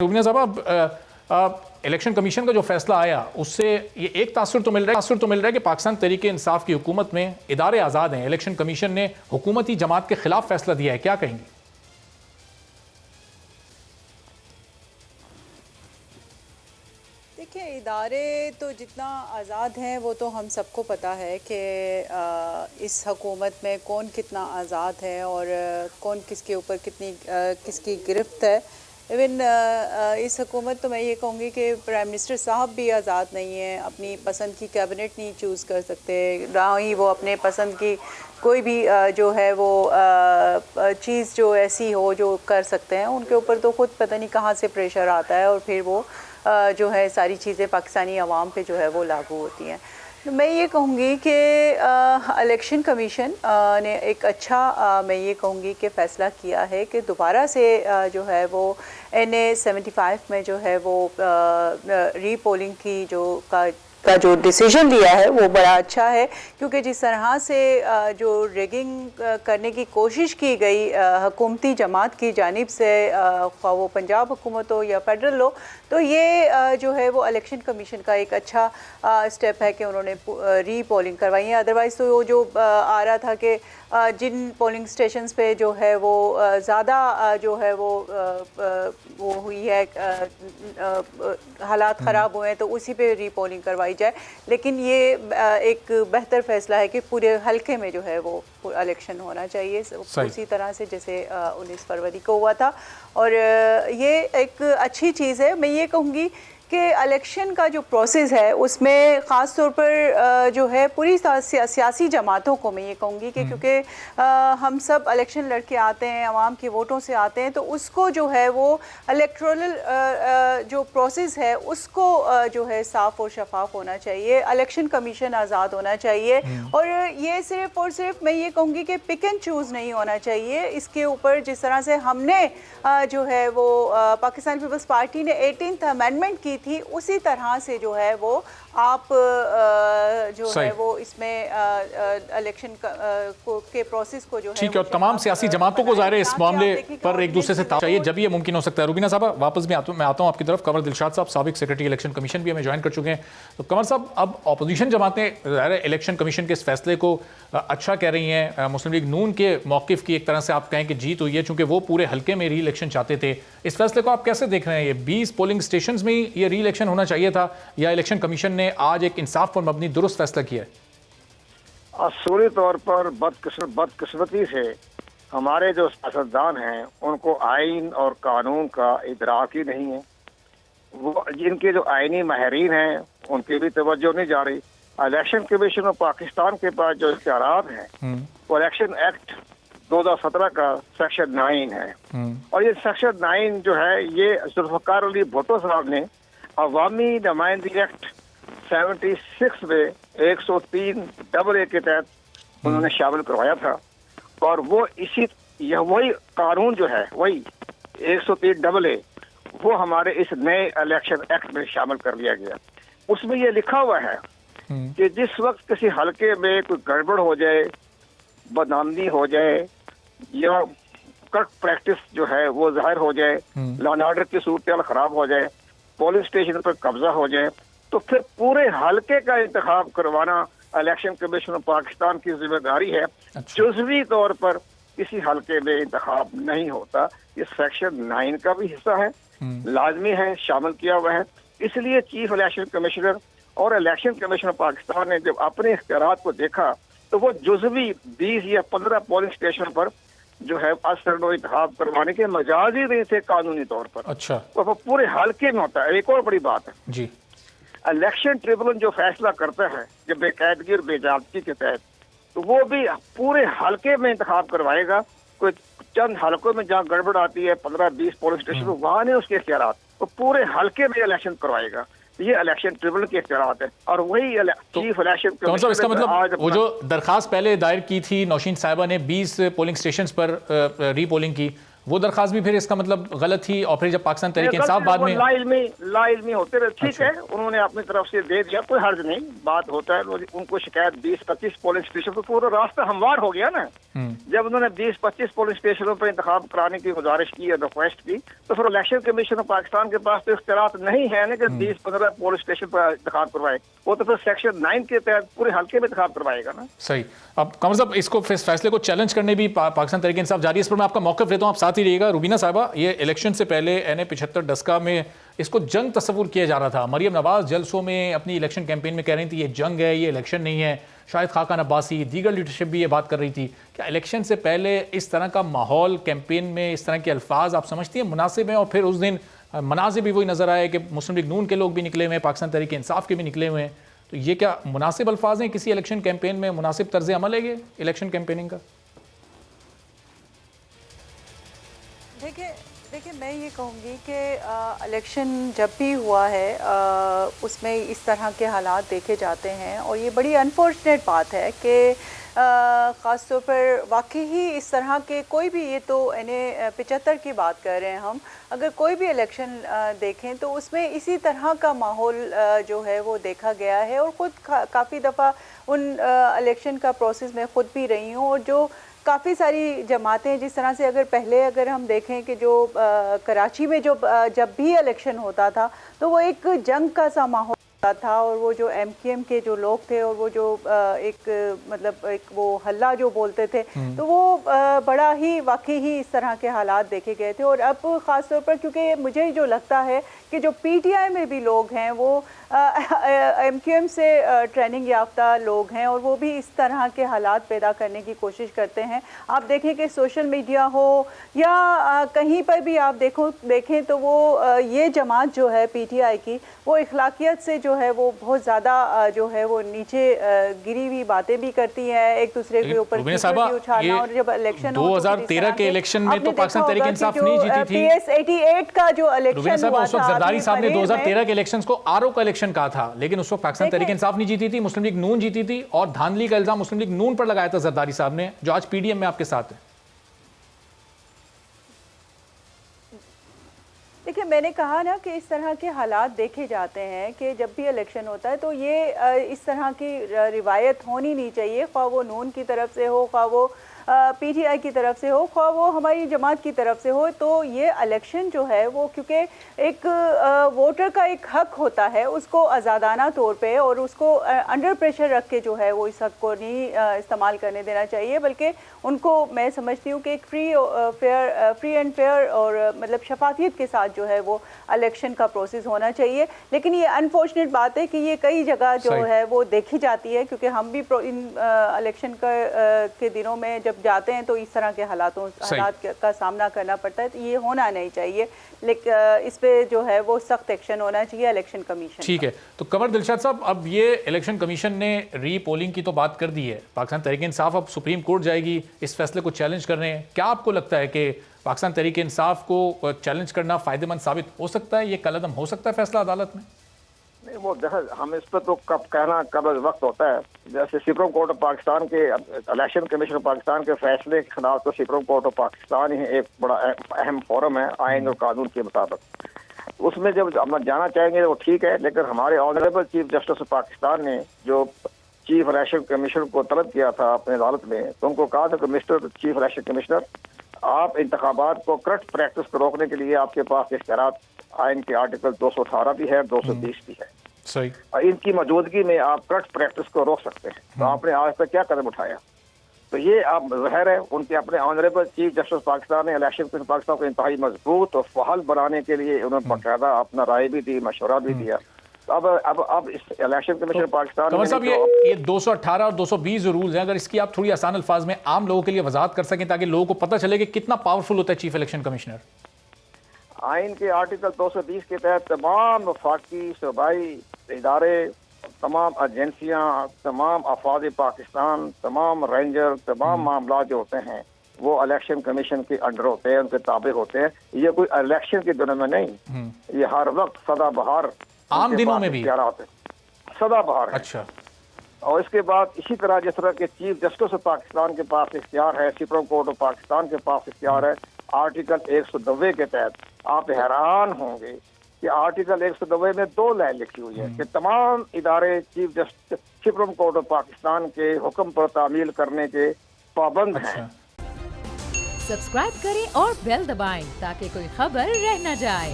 रुबीना साहब, election commission का जो फैसला आया उससे ये एक तासुर तो मिल रहा है कि पाकिस्तान तहरीके इंसाफ की हुकूमत में इदारे आज़ाद हैं। इलेक्शन कमीशन ने हुकूमती जमात के खिलाफ फैसला दिया है, क्या कहेंगे? देखिए, इदारे तो जितना आज़ाद हैं वो तो हम सबको पता है कि इस हुकूमत में कौन कितना आज़ाद है और कौन किसके ऊपर कितनी किसकी गिरफ्त है। इवन इस हुकूमत तो मैं ये कहूँगी कि प्राइम मिनिस्टर साहब भी आज़ाद नहीं हैं, अपनी पसंद की कैबिनेट नहीं चूज़ कर सकते, ना ही वो अपने पसंद की कोई भी जो है वो चीज़ जो ऐसी हो जो कर सकते हैं। उनके ऊपर तो ख़ुद पता नहीं कहाँ से प्रेशर आता है और फिर वो जो है सारी चीज़ें पाकिस्तानी अवाम पे जो है वो लागू होती हैं। तो मैं ये कहूँगी कि इलेक्शन कमीशन ने एक अच्छा मैं ये कहूँगी कि फ़ैसला किया है कि दोबारा से जो है वो NA 75 में जो है वो रीपोलिंग की का जो डिसीजन लिया है वो बड़ा अच्छा है, क्योंकि जिस तरह से जो रिगिंग करने की कोशिश की गई हुकूमती जमात की जानिब से, वो पंजाब हुकूमत हो या फेडरल हो, तो ये जो है वो इलेक्शन कमीशन का एक अच्छा स्टेप है कि उन्होंने रीपोलिंग करवाई है। अदरवाइज़ तो वो जो आ रहा था कि जिन पोलिंग स्टेशंस पे जो है वो ज़्यादा जो है वो हुई है, हालात ख़राब हुए हैं, तो उसी पे रीपोलिंग करवाई जाए। लेकिन ये एक बेहतर फ़ैसला है कि पूरे हल्के में जो है वो इलेक्शन होना चाहिए उसी तरह से जैसे 19 फरवरी को हुआ था। और ये एक अच्छी चीज़ है। मैं ये कहूँगी कि इलेक्शन का जो प्रोसेस है उसमें ख़ास तौर पर जो है पूरी सियासी जमातों को मैं ये कहूँगी कि क्योंकि हम सब इलेक्शन लड़के आते हैं, आवाम के वोटों से आते हैं, तो उसको जो है वो इलेक्टोरल जो प्रोसेस है उसको जो है साफ़ और शफाफ होना चाहिए। इलेक्शन कमीशन आज़ाद होना चाहिए और ये सिर्फ़ और सिर्फ मैं ये कहूँगी कि पिक एंड चूज़ नहीं होना चाहिए। इसके ऊपर जिस तरह से हमने जो है वो पाकिस्तान पीपल्स पार्टी ने 18th अमेंडमेंट की थी, उसी तरह से जो है वो आप जो है वो इसमें इलेक्शन के प्रोसेस को जो है ठीक है, और तमाम सियासी जमातों को ज़ाहिर है इस मामले पर एक दूसरे से चाहिए जब ये मुमकिन हो सकता है। रुबीना साहब, वापस मैं आता हूँ आपकी तरफ। कमर दिलशाद साहब, साबिक सेक्रेटरी इलेक्शन कमीशन भी हमें ज्वाइन कर चुके हैं। तो कमर साहब, अब अपोजिशन जमातें ज़ाहिर है इलेक्शन कमीशन के इस फैसले को अच्छा कह रही हैं। मुस्लिम लीग नून के मौक़िफ़ की एक तरह से आप कहें कि जीत हुई है, चूँकि वो पूरे हल्के में री इलेक्शन चाहते थे। इस फैसले को आप कैसे देख रहे हैं? ये 20 पोलिंग स्टेशन में ही ये री इलेक्शन होना चाहिए था या इलेक्शन कमीशन ने आज एक इंसाफ पर मबनी दुरुस्त फैसला किया है? असूली तौर पर बदकिस्मती से हमारे जो सियासतदान हैं उनको आइन और कानून का इदराक ही नहीं है। वो जिनके जो आइनी माहिरीन हैं उनकी भी तवज्जो नहीं जा रही। इलेक्शन कमीशन ऑफ पाकिस्तान के पास जो इख्तियारात हैं वो इलेक्शन एक्ट 2017 का सेक्शन 9 है और ये सेक्शन 9 जो है ये जुल्फ़िकार अली भुट्टो साहब ने अवामी नुमाइंदगी एक्ट 76 में 103AA के तहत उन्होंने शामिल करवाया था और वो वही कानून जो है वही 103AA वो हमारे इस नए इलेक्शन एक्ट में शामिल कर लिया गया। उसमें ये लिखा हुआ है कि जिस वक्त किसी हलके में कोई गड़बड़ हो जाए, बदनामी हो जाए या करप्ट प्रैक्टिस जो है वो जाहिर हो जाए, लॉ एंड ऑर्डर की सूरत खराब हो जाए, पोलिंग स्टेशन पर कब्जा हो जाए, तो फिर पूरे हलके का इंतखाब करवाना इलेक्शन कमीशन ऑफ पाकिस्तान की जिम्मेदारी है। जुज़वी तौर पर किसी हलके में इंतखाब नहीं होता। ये सेक्शन 9 का भी हिस्सा है, लाजमी है, शामिल किया हुआ है। इसलिए चीफ इलेक्शन कमिश्नर और इलेक्शन कमीशन ऑफ पाकिस्तान ने जब अपने इख्तियारात को देखा तो वो जुज़वी 20 या 15 पोलिंग स्टेशन पर जो है असर इंतखाब करवाने के मजाज ही नहीं थे कानूनी तौर पर। अच्छा, तो वो पूरे हलके में होता है। एक और बड़ी बात है जी, इलेक्शन ट्रिब्यूनल जो फैसला करता है जब बेकायदगी और बेजाबती के तहत, तो वो भी पूरे हलके में इंतखाब करवाएगा। कोई चंद हलकों में जहाँ गड़बड़ आती है 15-20 पोलिंग स्टेशन वहाँ नहीं उसके इख्तियारात, तो पूरे हलके में इलेक्शन करवाएगा। ये इलेक्शन ट्रिब्यूनल के इख्तियारात है और वही चीफ इलेक्शन कमीशन। इसका मतलब वो जो दरखास्त पहले दायर की थी नौशीन साहिबा ने 20 पोलिंग स्टेशन पर रीपोलिंग की, वो दरखास्त भी फिर इसका मतलब गलत थी, और फिर जब पाकिस्तान तहरीक इंसाफ बाद में लाइल्मी होते रहे, ठीक है, उन्होंने अपनी तरफ से दे दिया, कोई हर्ज नहीं, बात होता है। उनको शिकायत 20-25 पोलिंग स्टेशन पर, पूरा रास्ता हमवार हो गया ना। जब उन्होंने 20-25 पोलिंग स्टेशनों पर इंतखाब कराने की गुजारिश की या रिक्वेस्ट की, तो फिर इलेक्शन कमीशन ऑफ पाकिस्तान के पास तो इख्तियारात नहीं है ना कि 20-15 पोलिंग स्टेशन पर इंतखाब करवाए। वो तो फिर सेक्शन 9 के तहत पूरे हल्के में इंतखाब करवाएगा ना। सही। अब कमर साहब, इसको फैसले को चैलेंज करने भी पाकिस्तान तहरीक इंसाफ जारी है। इस पर मैं आपका मौक़िफ़ लेता हूँ, आप साथ ही रहिएगा। रुबीना साहिबा, ये इलेक्शन से पहले NA 75 डस्का में इसको जंग तस्वुर किया जा रहा था। मरियम नवाज जलसों में अपनी इलेक्शन कैंपेन में कह रही थी ये जंग है, ये इलेक्शन नहीं है। शायद खाकान अब्बासी, दीगर लीडरशिप भी ये बात कर रही थी। क्या इलेक्शन से पहले इस तरह का माहौल, कैंपेन में इस तरह के अल्फाज आप समझती हैं मुनासिब हैं? और फिर उस दिन मनाजिर भी वही नज़र आए कि मुस्लिम लीग नून के लोग भी निकले हुए हैं, पाकिस्तान तहरीक इंसाफ के भी निकले हुए हैं। तो ये क्या मुनासिब अल्फाज हैं किसी इलेक्शन कैंपेन में? मुनासिब तर्ज अमल है ये इलेक्शन कैंपेनिंग का? देखिए मैं ये कहूँगी कि इलेक्शन जब भी हुआ है उसमें इस तरह के हालात देखे जाते हैं, और ये बड़ी अनफॉर्चुनेट बात है कि ख़ास तौर पर वाकई ही इस तरह के कोई भी, ये तो NA 75 की बात कर रहे हैं हम, अगर कोई भी इलेक्शन देखें तो उसमें इसी तरह का माहौल जो है वो देखा गया है। और ख़ुद काफ़ी दफ़ा उन इलेक्शन का प्रोसेस में ख़ुद भी रही हूँ, और जो काफ़ी सारी जमातें, जिस तरह से अगर हम देखें कि जो कराची में जब भी इलेक्शन होता था तो वो एक जंग का सा माहौल था, और वो जो MQM के जो लोग थे, और वो जो एक वो हल्ला जो बोलते थे, तो वो बड़ा ही वाकई ही इस तरह के हालात देखे गए थे। और अब ख़ास तौर पर क्योंकि मुझे जो लगता है कि जो PTI में भी लोग हैं वो MQM से ट्रेनिंग याफ्ता लोग हैं, और वो भी इस तरह के हालात पैदा करने की कोशिश करते हैं। आप देखें कि सोशल मीडिया हो या कहीं पर भी आप देखें तो वो ये जमात जो है PTI की, वो इखलाकियत से जो है वो बहुत ज़्यादा जो है वो नीचे गिरी हुई बातें भी करती है, एक दूसरे के ऊपर उछालना। और जब इलेक्शन 2013 के इलेक्शन में तो पाकिस्तान तहरीक इंसाफ नहीं जीती थी। PS 88 का जो इलेक्शन हुआ था, जरदारी साहब ने 2013 के इलेक्शंस को RO का इलेक्शन कहा था, लेकिन उस वक्त पाकिस्तान तहरीक इंसाफ नहीं जीती थी, मुस्लिम लीग नून जीती थी, और धांधली का इल्जाम मुस्लिम लीग नून पर लगाया था जरदारी साहब ने, जो आज PDM में आपके साथ है। देखिए मैंने कहा ना कि इस तरह के हालात देखे जाते हैं कि जब भी इलेक्शन होता है तो ये इस तरह की रिवायत होनी नहीं चाहिए, ख्वाह वो नून की तरफ से हो, ख्वाह वो PTI की तरफ से हो, ख्वाह वो हमारी जमात की तरफ से हो। तो ये इलेक्शन जो है वो क्योंकि एक वोटर का एक हक होता है, उसको आज़ादाना तौर पे और उसको अंडर प्रेशर रख के जो है वो इस हक को नहीं इस्तेमाल करने देना चाहिए, बल्कि उनको मैं समझती हूँ कि एक फ्री एंड फेयर और मतलब शफाफियत के साथ जो है वो इलेक्शन का प्रोसेस होना चाहिए। लेकिन ये अनफॉर्चुनेट बात है कि ये कई जगह जो है वो देखी जाती है, क्योंकि हम भी इन इलेक्शन के दिनों में जब जाते हैं तो इस तरह के हालात का सामना करना पड़ता है। तो ये होना नहीं चाहिए, लेकिन इस पे जो है वो सख्त एक्शन होना चाहिए इलेक्शन कमीशन। ठीक है, तो कमर दिलशाद साहब, अब ये इलेक्शन कमीशन ने री पोलिंग की तो बात कर दी है, पाकिस्तान तहरीक इंसाफ अब सुप्रीम कोर्ट जाएगी इस फैसले को चैलेंज कर रहे हैं। क्या आपको लगता है कि पाकिस्तान तहरीक इंसाफ को चैलेंज करना फ़ायदेमंद साबित हो सकता है? ये कलअदम हो सकता है फैसला अदालत में? नहीं, वो हम इस पर तो कब कहना कब वक्त होता है। जैसे सुप्रीम कोर्ट ऑफ पाकिस्तान के इलेक्शन कमीशन ऑफ पाकिस्तान के फैसले के खिलाफ तो सुप्रीम कोर्ट ऑफ पाकिस्तान ही एक बड़ा अहम फोरम है आइन और कानून के मुताबिक। उसमें जब हम जाना चाहेंगे वो ठीक है, लेकिन हमारे honourable chief justice of Pakistan ने जो चीफ इलेक्शन कमीशन को तलब किया था अपने अदालत में, तो उनको कहा था कि मिस्टर चीफ इलेक्शन कमिश्नर, आप इंतखाबात को करप्ट प्रैक्टिस को रोकने के लिए आपके पास इख्तियारात आइन के आर्टिकल 218 भी है, 220 भी है। सही। और इनकी मौजूदगी में आप करप्ट प्रैक्टिस को रोक सकते हैं। तो आपने आज तक क्या कदम उठाया? तो ये आप ज़ाहिर है उनके अपने ऑनरेबल चीफ जस्टिस पाकिस्तान ने इलेक्शन कमीशन पाकिस्तान को इंतहाई मजबूत और फहल बनाने के लिए उन्होंने बाकायदा अपना राय भी दी, मशवरा भी दिया। अब इस इलेक्शन कमीशन पाकिस्तान कमर साहब, ये 218 और 220 जो रूल्स हैं, अगर इसकी आप थोड़ी आसान अल्फाज में आम लोगों के लिए वजाहत कर सकें ताकि लोगों को पता चले कि कितना पावरफुल होता है चीफ इलेक्शन कमिश्नर। आइन के आर्टिकल 220 के तहत तमाम वफाकी सूबाई इदारे, तमाम एजेंसियां, तमाम अफवाज पाकिस्तान, तमाम रेंजर, तमाम मामला जो होते हैं वो इलेक्शन कमीशन के अंडर होते हैं, उनके ताबे होते हैं। ये कोई इलेक्शन के दिनों में नहीं, ये हर वक्त सदाबहार आम दिनों में भी सदाबहार है। अच्छा। और इसके बाद इसी तरह जिस तरह के चीफ जस्टिस ऑफ पाकिस्तान के पास इख्तियार है, सुप्रीम कोर्ट ऑफ पाकिस्तान के पास इख्तियार है, आर्टिकल 190 के तहत, आप हैरान होंगे कि आर्टिकल 190 में 2 लाइन लिखी हुई है कि तमाम इदारे chief justice supreme court of Pakistan के हुक्म पर तामील करने के पाबंद हैं। सब्सक्राइब करें और बेल दबाएं ताकि कोई खबर रह न जाए।